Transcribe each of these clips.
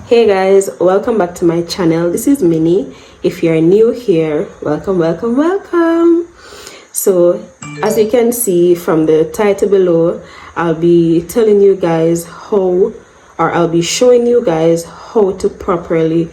Hey guys, welcome back to my channel. This is Minnie. If you're new here, welcome. So as you can see from the title below, I'll be telling you guys I'll be showing you guys how to properly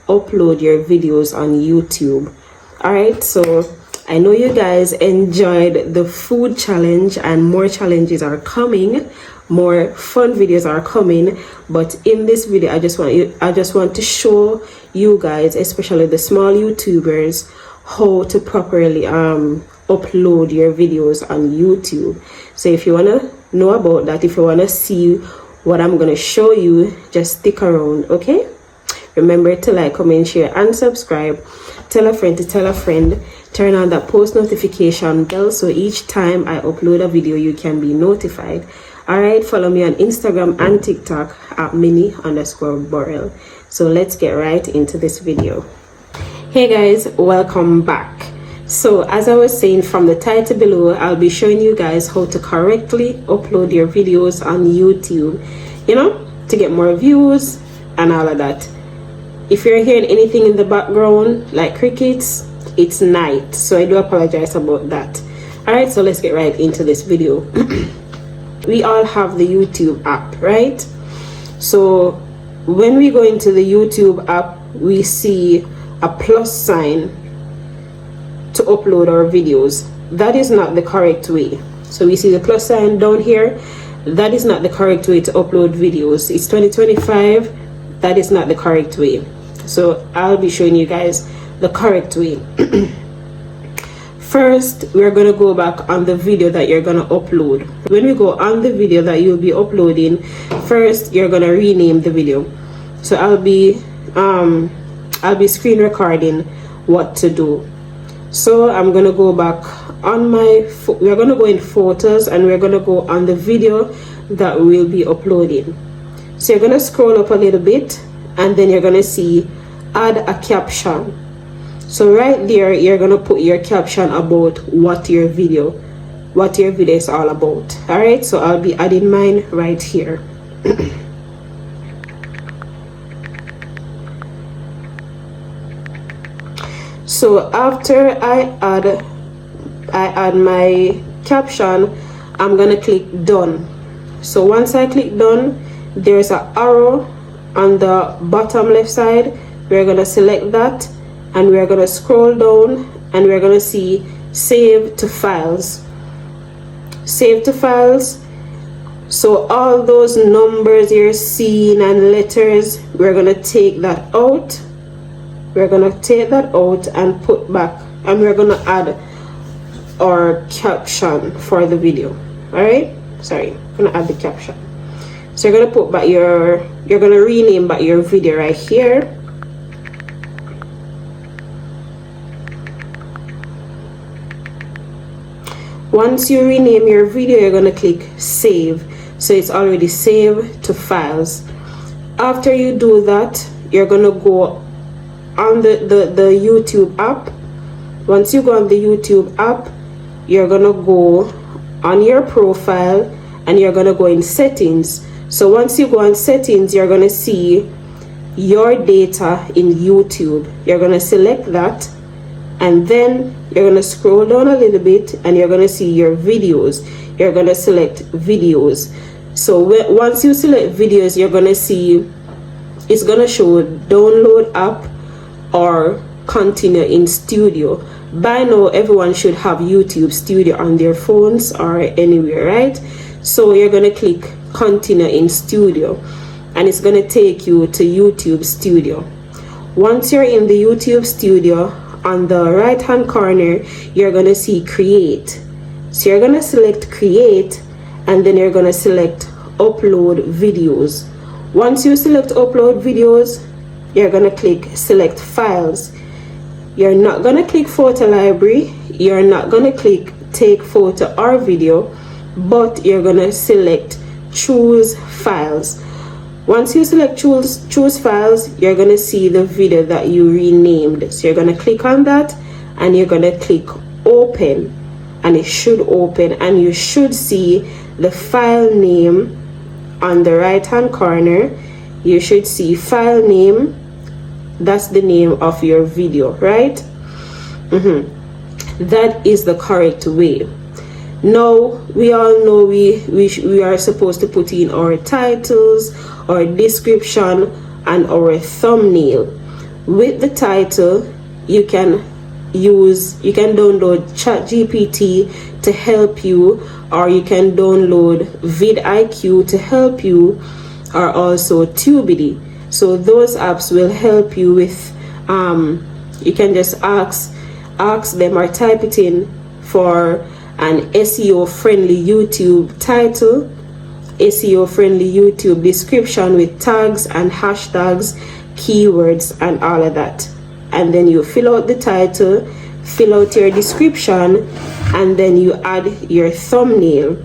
upload your videos on YouTube. Alright, so I know you guys enjoyed the food challenge and more challenges are coming. More fun videos are coming, but in this video I just want to show you guys, especially the small YouTubers, how to properly upload your videos on YouTube. So if you want to know about that, if you want to see what I'm going to show you, just stick around, okay? Remember to like, comment, share and subscribe. Tell a friend to tell a friend. Turn on that post notification bell so each time I upload a video you can be notified. Alright, follow me on Instagram and TikTok at Minnie_Burrell. So let's get right into this video. Hey guys, welcome back. So as I was saying from the title below, I'll be showing you guys how to correctly upload your videos on YouTube, you know, to get more views and all of that. If you're hearing anything in the background like crickets, it's night, so I do apologize about that. Alright, so let's get right into this video. We all have the YouTube app, right? So when we go into the YouTube app, we see a plus sign to upload our videos. That is not the correct way. So we see the plus sign down here. That is not the correct way to upload videos. It's 2025. That is not the correct way. So I'll be showing you guys the correct way. First, we're going to go back on the video that you're going to upload. When we go on the video that you'll be uploading, first you're going to rename the video. So I'll be screen recording what to do. So I'm going to go back on we're going to go in photos and we're going to go on the video that we'll be uploading. So you're going to scroll up a little bit and then you're going to see add a caption. So right there, you're gonna put your caption about what your video is all about. All right, so I'll be adding mine right here. So after I add my caption, I'm gonna click done. So once I click done, there's an arrow on the bottom left side. We're gonna select that. And we're going to scroll down and we're going to see save to files. Save to files. So all those numbers you're seeing and letters, we're going to take that out. We're going to take that out and put back, and we're going to add our caption for the video. All right, sorry, I'm going to add the caption. So you're going to put back you're going to rename back your video right here. Once you rename your video, you're going to click save. So it's already saved to files. After you do that, you're going to go on the YouTube app. Once you go on the YouTube app, you're going to go on your profile and you're going to go in settings. So once you go on settings, you're going to see your data in YouTube. You're going to select that. And then you're going to scroll down a little bit and you're going to see your videos. You're going to select videos. So once you select videos, you're going to see it's going to show download app or continue in studio. By now, everyone should have YouTube Studio on their phones or anywhere, right? So you're going to click continue in studio and it's going to take you to YouTube Studio. Once you're in the YouTube Studio, on the right hand corner, you're going to see create. So you're going to select create and then you're going to select upload videos. Once you select upload videos, you're going to click select files. You're not going to click photo library. You're not going to click take photo or video, but you're going to select choose files. Once you select choose files, you're going to see the video that you renamed. So you're going to click on that and you're going to click open, and it should open and you should see the file name on the right hand corner. you should see file name. That's the name of your video, right? That is the correct way. Now we all know we are supposed to put in our titles, our description, and our thumbnail. With the title, you can download ChatGPT to help you, or you can download vidIQ to help you, or also Tubity. So those apps will help you with you can just ask them or type it in for an SEO friendly YouTube title, SEO friendly YouTube description with tags and hashtags, keywords, and all of that. And then you fill out the title, fill out your description, and then you add your thumbnail.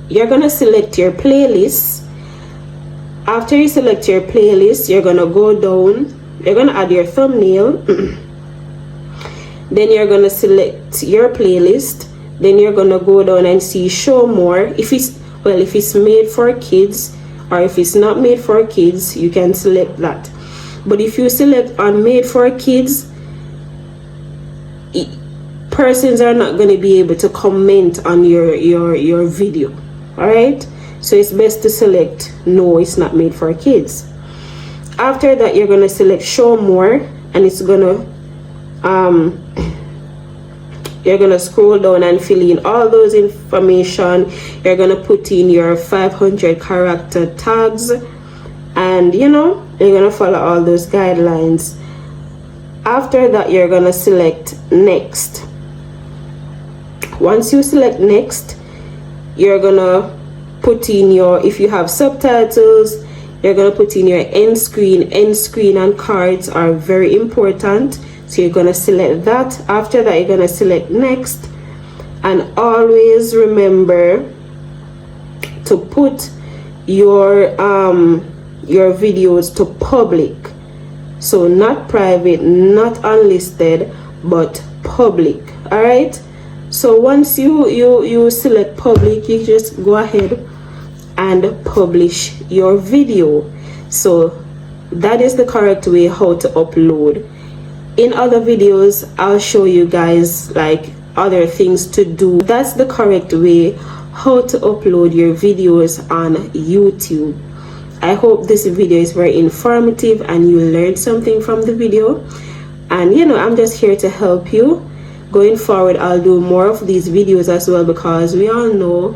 You're gonna select your playlist. After you select your playlist, you're gonna go down, you're gonna add your thumbnail. Then you're gonna select your playlist. Then you're gonna go down and see show more. If it's made for kids, or if it's not made for kids, you can select that. But if you select on made for kids, persons are not going to be able to comment on your video. All right, so it's best to select no, it's not made for kids. After that, you're going to select show more, and it's gonna you're gonna scroll down and fill in all those information. You're gonna put in your 500 character tags, and you're gonna follow all those guidelines. After that, you're gonna select next. Once you select next, you're gonna put in your, if you have subtitles, you're gonna put in your end screen and cards are very important. So you're gonna select that. After that, you're gonna select next, and always remember to put your videos to public. So not private, not unlisted, but public. All right, so once you select public, you just go ahead and publish your video. So that is the correct way how to upload. In other videos, I'll show you guys like other things to do. That's the correct way how to upload your videos on YouTube. I hope this video is very informative and you learned something from the video. And I'm just here to help you. Going forward, I'll do more of these videos as well, because we all know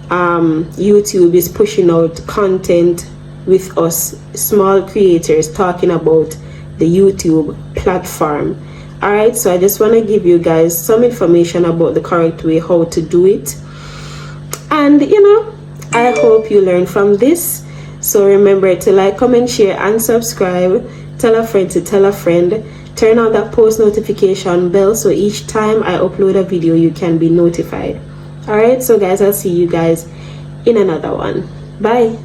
YouTube is pushing out content with us small creators talking about the YouTube platform. All right, so I just want to give you guys some information about the correct way how to do it, and I hope you learn from this. So remember to like, comment, share, and subscribe. Tell a friend to tell a friend. Turn on that post notification bell so each time I upload a video you can be notified. All right, so guys, I'll see you guys in another one. Bye.